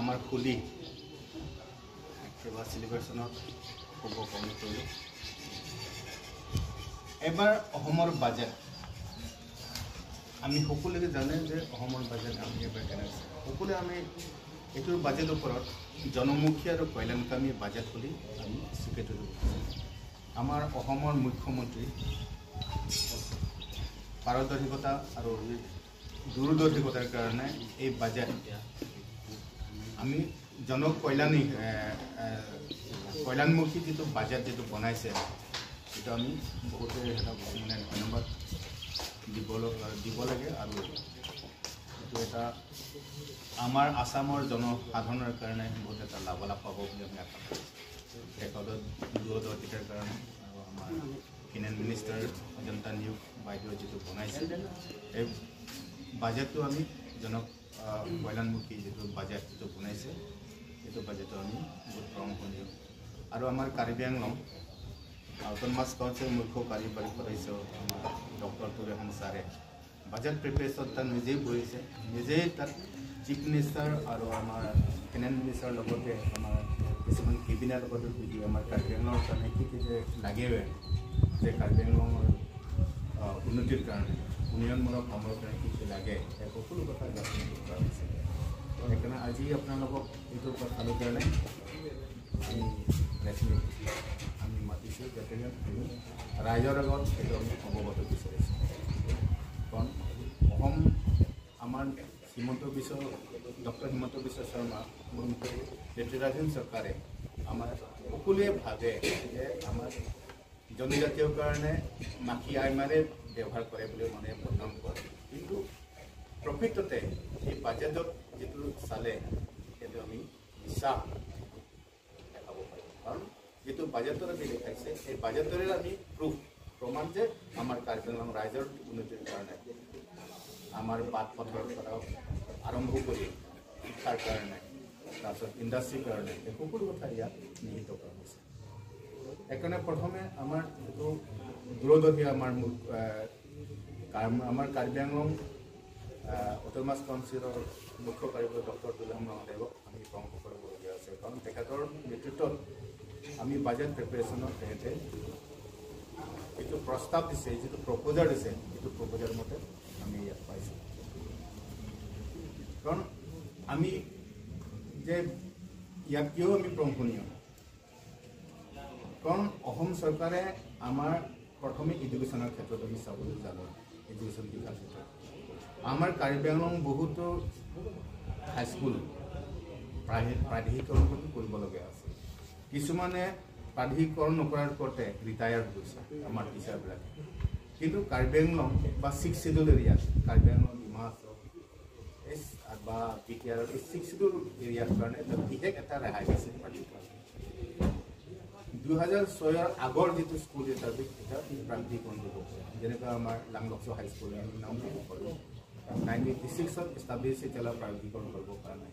আমাৰ হোলী এবাৰ চেলিব্ৰেশ্যনত উপভোগ কৰিলোঁ। এবাৰ অসমৰ বাজেট আমি সকলোৱে জানে যে অসমৰ বাজেট আমি এবাৰ কেনেকৈ সকলোৱে আমি এইটোৰ বাজেটৰ ওপৰত জনমুখী আৰু কল্যাণকামী বাজেট বুলি আমি স্বীকৃতি দিওঁ। আমাৰ অসমৰ মুখ্যমন্ত্ৰী পাৰদৰ্শিকতা আৰু দূৰদৰ্শিকতাৰ কাৰণে এই বাজেট আমি কল্যাণমুখী যিটো বাজেট যিটো বনাইছে সেইটো আমি বহুতে মানে ধন্যবাদ দিব লাগে। আৰু এইটো এটা আমাৰ আসামৰ জনসাধাৰণৰ কাৰণে বহুত এটা লাভালাভ পাব বুলি আমি আশা কৰোঁ। তেখেতৰ দূৰদৰ্শিতাৰ কাৰণে আৰু আমাৰ ফিনান্স মিনিষ্টাৰ অজন্তা নিয়োগ বাইদেউ যিটো বনাইছে এই বাজেটটো আমি কল্যাণমুখী যিটো বাজেট যিটো বনাইছে সেইটো বাজেটটো আমি বহুত প্ৰশংসনীয়। আৰু আমাৰ কাৰ্বি আংলং অট'নমাছ কাউন্সিলৰ মুখ্য কাৰ্যবাহী সদস্য আমাৰ ডক্টৰ তুৰেহান ছাৰে বাজেট প্ৰিপেৰেশ্যন তাত নিজেই বহিছে, নিজেই তাত চিফ মিনিষ্টাৰ আৰু আমাৰ ফিনান্স মিনিষ্টাৰৰ লগতে আমাৰ কিছুমান কেবিনেট লগতে বুজি আমাৰ কাৰ্বি আংলঙৰ কাৰণে কি কি যে লাগে যে কাৰ্বি আংলঙৰ উন্নতিৰ কাৰণে উন্নয়নমূলক কামৰ কাৰণে কি কি লাগে সেই সকলো কথা আলোচনা কৰা হৈছে। সেইকাৰণে আজি আপোনালোকক এইটোৰ ওপৰত আলোচনা আমি মাতিছোঁ যাতে আমি ৰাইজৰ আগত সেইটো আমি অৱগত বিচাৰিছোঁ। কাৰণ অসম আমাৰ ডক্টৰ হিমন্ত বিশ্ব শৰ্মা মুখ্যমন্ত্ৰী নেতৃত্বাধীন চৰকাৰে আমাৰ সকলোৱে ভাবে যে আমাৰ জনজাতীয়ৰ কাৰণে মাখি আইমাৰে ব্যৱহাৰ কৰে বুলি মানে বদনাম কৰে। কিন্তু প্ৰকৃততে এই বাজেটত যিটো চালে সেইটো আমি বিশ্বাস দেখাব পাৰিম। কাৰণ যিটো বাজেটত আমি দেখাইছে সেই বাজেটৰে আমি প্ৰমাণ যে আমাৰ কাৰ্বি আংলং ৰাইজৰ উন্নতিৰ কাৰণে আমাৰ বাট পথৰ পৰা আৰম্ভ কৰি শিক্ষাৰ কাৰণে তাৰপিছত ইণ্ডাষ্ট্ৰীৰ কাৰণে এই সকলো কথা ইয়াত নিহিত কৰা হৈছে। সেইকাৰণে প্ৰথমে আমাৰ যিটো দূৰদৰ্শী আমাৰ কাৰ্বি আংলং অট'নমাছ কাউন্সিলৰ মুখ্য কাৰ্যবাহী ডক্টৰ তুৰেহান মহোদয়ক আমি প্ৰশংসা কৰিবলগীয়া আছে। কাৰণ তেখেতৰ নেতৃত্বত আমি বাজেট প্ৰিপেৰেশ্যনত তেখেতে যিটো প্ৰস্তাৱ দিছে, যিটো প্ৰপ'জাৰ দিছে সেইটো প্ৰপ'জাৰ মতে আমি ইয়াত পাইছোঁ। কাৰণ আমি যে ইয়াত কিয় আমি প্ৰশংসনীয়, কাৰণ অসম চৰকাৰে আমাৰ প্ৰথমে এডুকেশ্যনৰ ক্ষেত্ৰত আমি চাবলৈ জানো। এডুকেশ্যন বিভাগৰ ক্ষেত্ৰত আমাৰ কাৰ্বি আংলং বহুতো হাইস্কুল প্ৰাধিকৰণ কৰিবলগীয়া আছে। কিছুমানে প্ৰাধিকৰণ নকৰাৰ ওপৰতে ৰিটায়াৰ্ড হৈছে আমাৰ টিচাৰবিলাকে। কিন্তু কাৰ্বি আংলং বা 6 শিডিউল এৰিয়াত কাৰ্বি আংলং ডিমা হাছাও বা বিটিআৰৰ এই 6 শিডিউল এৰিয়াৰ কাৰণে বিশেষ এটা ৰেহাই দিছে। 2006 আগৰ যিটো স্কুল এটা প্ৰাধিকৰণ দিব, যেনেকৈ আমাৰ লাংলক্স হাইস্কুল আমি নাম দিব পাৰোঁ। 1986 এষ্টাব্লিছ এতিয়ালৈ প্ৰাধিকৰণ কৰিব পৰা নাই।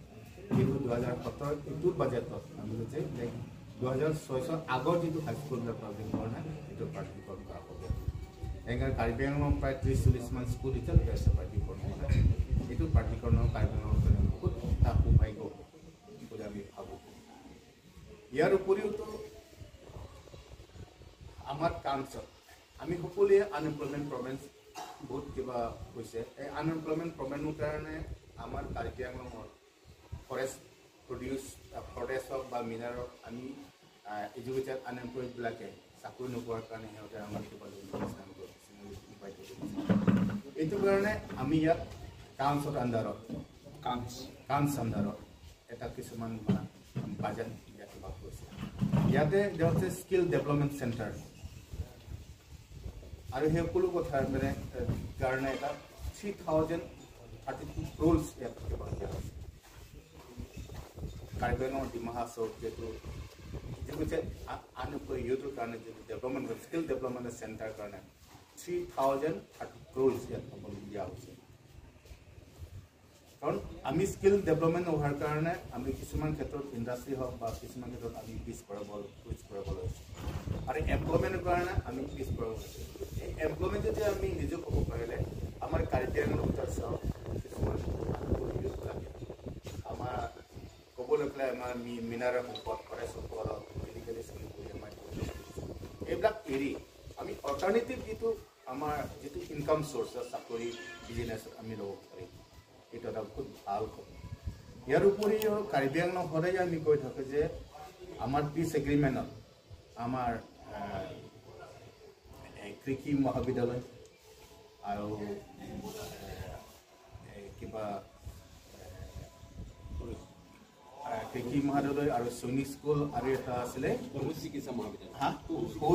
কিন্তু 2017 এইটোৰ বাজেটত আমি যে 2006 আগৰ যিটো হাইস্কুলৰ প্ৰাধিকৰণ সেইটো প্ৰাধিকৰণ কৰা হ'ব। সেইকাৰণে কাৰ্বি আংলং প্ৰায় 30-40 মান স্কুল এতিয়ালৈকে আছে প্ৰাধিকৰণ। এইটো প্ৰাধিকৰণৰ কাৰ্বি আংলঙৰ কাৰণে বহুত এটা সৌভাগ্য বুলি আমি ভাবোঁ। ইয়াৰ উপৰিওতো আমাৰ কাউন্সিল আমি সকলোৱে আনএমপ্লয়মেণ্ট প্ৰব্লেম বহুত কিবা হৈছে। এই আনএমপ্লয়মেণ্ট প্ৰব্লেমৰ কাৰণে আমাৰ কাৰ্বি আংলঙৰ ফৰেষ্ট হওক বা মিনাৰক আমি এডুকেটেড আনএমপ্লয়ডবিলাকে চাকৰি নোপোৱাৰ কাৰণে সিহঁতে আমাৰ কিবা এইটো কাৰণে আমি ইয়াত কাউন্সিলৰ আণ্ডাৰত এটা কিছুমান বাজেট ইয়াত লাভ কৰিছে। ইয়াতে হৈছে স্কিল ডেভেলপমেণ্ট চেণ্টাৰ আৰু সেই সকলো কথাৰ মানে কাৰণে এটা 3032 crore ইয়াত থাকিবলগীয়া হৈছে। কাৰ্বি আংলং ডিমা হাছাও যিটো আনএমপ্লয়ড ইউথৰ কাৰণে যিটো ডেভেলপমেণ্ট স্কিল ডেভেলপমেণ্ট চেণ্টাৰ কাৰণে 3030 crore ইয়াত হ'বলগীয়া হৈছে। কাৰণ আমি স্কিল ডেভেলপমেণ্ট হোৱাৰ কাৰণে আমি কিছুমান ক্ষেত্ৰত ইণ্ডাষ্ট্ৰী হওক বা কিছুমান ক্ষেত্ৰত আমি পিছ পৰাব লৈছোঁ আৰু এমপ্লয়মেণ্টৰ কাৰণে আমি পিছ পৰাব লৈছোঁ। এই এমপ্লয়মেণ্ট যদি আমি নিজে ক'ব পাৰিলে আমাৰ কাৰ্বি আংলং চাওক কিছুমান আমাৰ লৈ পেলাই আমাৰ মিনাৰেল সম্পদ ফৰেষ্ট সম্পদ মেডিকেল স্কুল এইবিলাক এৰি আমি অল্টাৰনেটিভ যিটো আমাৰ যিটো ইনকাম চ'ৰ্চ চাকৰি বিজনেছ আমি ল'ব পাৰিম এইটো এটা বহুত ভাল খবৰ ইয়াৰ উপৰিও কাৰ্বি আংলং সদায় আমি কৈ থাকোঁ যে আমাৰ পিছ এগ্ৰিমেণ্টত আমাৰ কৃষি মহাবিদ্যালয় আৰু কিবা কৃষি মহাবিদ্যালয় আৰু সৈনিক স্কুল আৰু এটা আছিলে পশু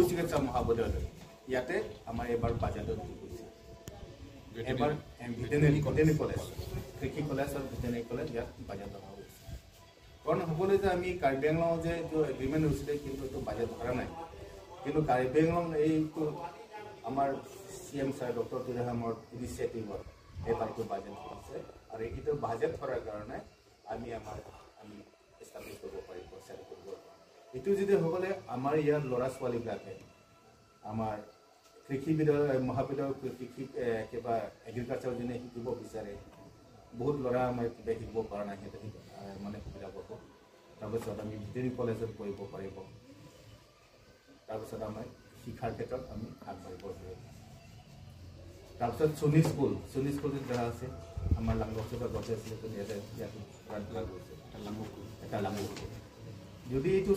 চিকিৎসা মহাবিদ্যালয় ইয়াতে আমাৰ এবাৰ বাজেটত এবাৰ ভেটেনেৰি কলেজ কৃষি কলেজ আৰু ভেটেনেৰি কলেজ ইয়াত বাজেট ধৰা হৈছে কাৰণ সকলোৱে যে আমি কাৰ্বি আংলং যে এইটো এগ্ৰিমেণ্ট হৈছিলে কিন্তু এইটো বাজেট ধৰা নাই কিন্তু কাৰ্বি আংলং এইটো আমাৰ CM ছাৰ ডক্টৰ তুৰাহামৰ ইনিচিয়েটিভত এইবাৰটো বাজেট কৰিছে আৰু এইটো বাজেট ধৰাৰ কাৰণে আমি এষ্টাব্লিছ কৰিব পাৰিব চেল কৰিব এইটো যদি হ'লে আমাৰ ইয়াৰ ল'ৰা ছোৱালীবিলাকে আমাৰ কৃষি মহাবিদ্যালয় কৃষি কিবা এগ্ৰিকালচাৰ যোনে শিকিব বিচাৰে বহুত ল'ৰা আমাৰ কিবা শিকিব পৰা নাই সিহঁতে মানে সুবিধা পাব তাৰপিছত আমি ভেটেনেৰি কলেজত পঢ়িব পাৰিব তাৰপিছত আমাৰ শিক্ষাৰ ক্ষেত্ৰত আমি আগবাঢ়িব পাৰিম তাৰপিছত সৈনিক স্কুল যারা আছে আমার লাংগচা গছে আছিলে এটা লাংগুক যদি এইটো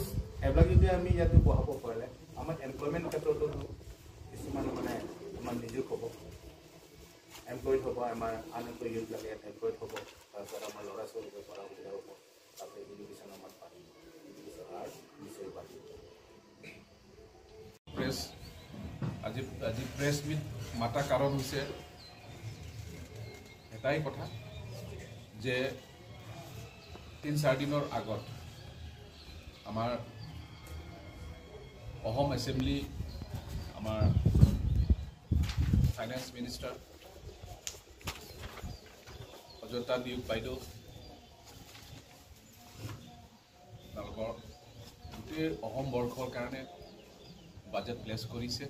এবিলাক যদি আমি ইয়াতে পঢ়াব পাৰিলে আমাৰ এমপ্লয়মেণ্ট ক্ষেত্ৰতো কিছুমান মানে আমাৰ নিযোগ হ'ব এমপ্লয়েড হ'ব আমাৰ আনএমপ্লয়েড ইউথবিলাকে ইয়াত এমপ্লয়েড হ'ব তাৰপিছত আমাৰ ল'ৰা ছোৱালীকে পঢ়া সুবিধা হ'ব তাৰপিছত এডুকেশ্যন আমাৰ বাঢ়িব এডুকেশ্যন আৰু নিশ্চয় বাঢ়িব প্ৰেছ আজি প্ৰেছ মিট মাতা কাৰণ হৈছে এটাই কথা যে 3-4 দিনৰ আগত আমাৰ অসম এছেম্বলি আমাৰ ফাইনেন্স মিনিষ্টাৰ অজন্তা নিয়োগ বাইদেউ আপোনালোকৰ গোটেই অসম বৰ্ষৰ কাৰণে বাজেট প্লেছ কৰিছে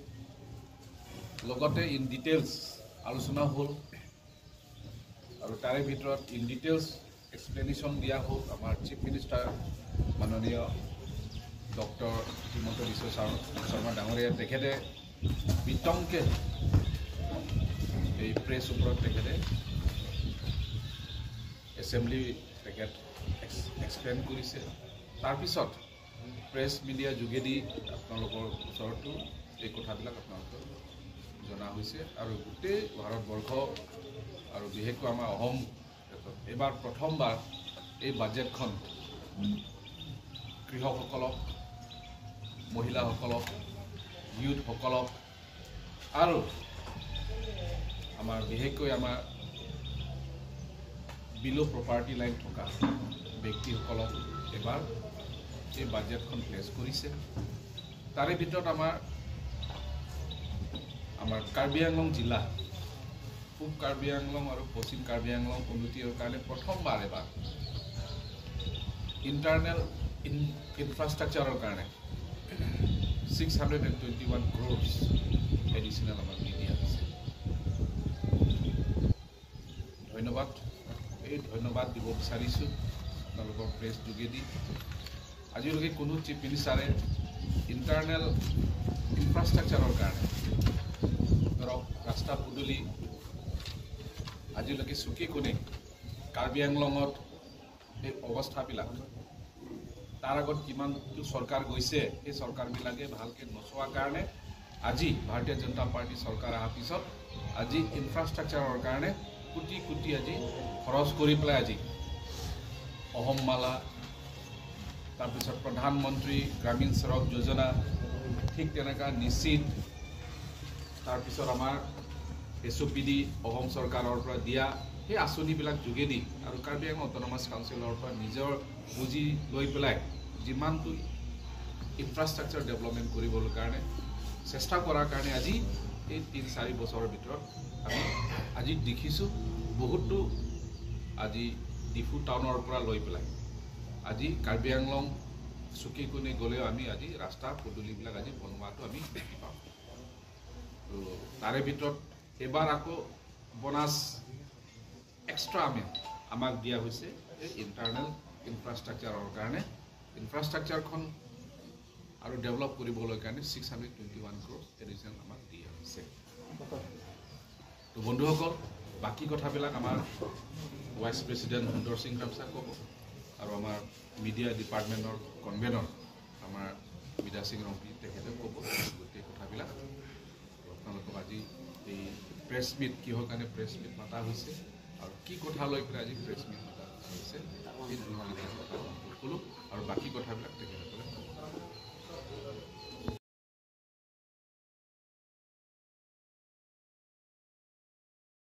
লগতে ইন ডিটেইলছ আলোচনা হ'ল আৰু তাৰে ভিতৰত ইন ডিটেইলছ এক্সপ্লেনেশ্যন দিয়া হ'ল আমাৰ চিফ মিনিষ্টাৰ মাননীয় ডক্টৰ হিমন্ত বিশ্ব শৰ্মা ডাঙৰীয়া তেখেতে বিতংকে এই প্ৰেছ ওপৰত তেখেতে এছেম্বলি তেখেত এক্সপ্লেইন কৰিছে তাৰপিছত প্ৰেছ মিডিয়া যোগেদি আপোনালোকৰ ওচৰতো এই কথাবিলাক আপোনালোকৰ জনা হৈছে আৰু গোটেই ভাৰতবৰ্ষ আৰু বিশেষকৈ আমাৰ অসম এইবাৰ প্ৰথমবাৰ এই বাজেটখন কৃষকসকলক মহিলাসকলক ইউথসকলক আৰু আমাৰ বিশেষকৈ আমাৰ বিলো প্ৰপাৰ্টি লাইন থকা ব্যক্তিসকলক এবাৰ এই বাজেটখন প্লেছ কৰিছে তাৰে ভিতৰত আমাৰ কাৰ্বি আংলং জিলা পূব কাৰ্বি আংলং আৰু পশ্চিম কাৰ্বি আংলং উন্নতিৰ কাৰণে প্ৰথমবাৰ এবাৰ ইণ্টাৰনেল ইনফ্ৰাষ্ট্ৰাকচাৰৰ কাৰণে 621 crores এডিশ্যনেল আমাক দিয়া হৈছে ধন্যবাদ এই ধন্যবাদ দিব বিচাৰিছোঁ আপোনালোকৰ প্ৰেছ যোগেদি আজিলৈকে কোনো চিফ মিনিষ্টাৰে ইণ্টাৰনেল ইনফ্ৰাষ্ট্ৰাকচাৰৰ কাৰণে ধৰক ৰাস্তা পদূলি আজিলৈকে চুকে কোণে কাৰ্বি আংলঙত এই অৱস্থাবিলাক তাৰ আগত কিমানটো চৰকাৰ গৈছে সেই চৰকাৰবিলাকে ভালকৈ নচোৱাৰ কাৰণে আজি ভাৰতীয় জনতা পাৰ্টি চৰকাৰ অহাৰ পিছত আজি ইনফ্ৰাষ্ট্ৰাকচাৰৰ কাৰণে কোটি কোটি আজি খৰচ কৰি পেলাই আজি অসম মালা তাৰপিছত প্ৰধানমন্ত্ৰী গ্ৰামীণ সড়ক যোজনা ঠিক তেনেকুৱা নিশ্চিত তাৰপিছত আমাৰ SOPD অসম চৰকাৰৰ পৰা দিয়া সেই আঁচনিবিলাক যোগেদি আৰু কাৰ্বি আংলং অট'নমাছ কাউন্সিলৰ পৰা নিজৰ পুঁজি লৈ পেলাই যিমানটো ইনফ্ৰাষ্ট্ৰাকচাৰ ডেভেলপমেণ্ট কৰিবলৈ কাৰণে চেষ্টা কৰাৰ কাৰণে আজি এই 3-4 বছৰৰ ভিতৰত আমি আজি দেখিছোঁ বহুতো আজি ডিফু টাউনৰ পৰা লৈ পেলাই আজি কাৰ্বি আংলং চুকে কোণে গ'লেও আমি আজি ৰাস্তা পদূলিবিলাক আজি বনোৱাটো আমি দেখি পাওঁ তাৰে ভিতৰত এবাৰ আকৌ বোনাছ এক্সট্ৰা আমাক দিয়া হৈছে এই ইণ্টাৰনেল ইনফ্ৰাষ্ট্ৰাকচাৰৰ কাৰণে ইনফ্ৰাষ্ট্ৰাকচাৰখন আৰু ডেভেলপ কৰিবলৈ কাৰণে 621 crore এডিশ্যন আমাক দিয়া হৈছে। তো বন্ধুসকল, বাকী কথাবিলাক আমাৰ ভাইচ প্ৰেচিডেণ্ট সুন্দৰ সিং ৰামছা ক'ব আৰু আমাৰ মিডিয়া ডিপাৰ্টমেণ্টৰ কনভেনৰ আমাৰ বিদা সিং ৰম্পি তেখেতে ক'ব গোটেই কথাবিলাক। আপোনালোকক আজি এই প্ৰেছ মিট কিহৰ কাৰণে প্ৰেছ মিট মাতা হৈছে আৰু কি কথা লৈ পেলাই আজি প্ৰেছ মিট মাতা হৈছে সেই কথা ক'লোঁ আৰু বাকী কথাবিলাক তেখেতসকলে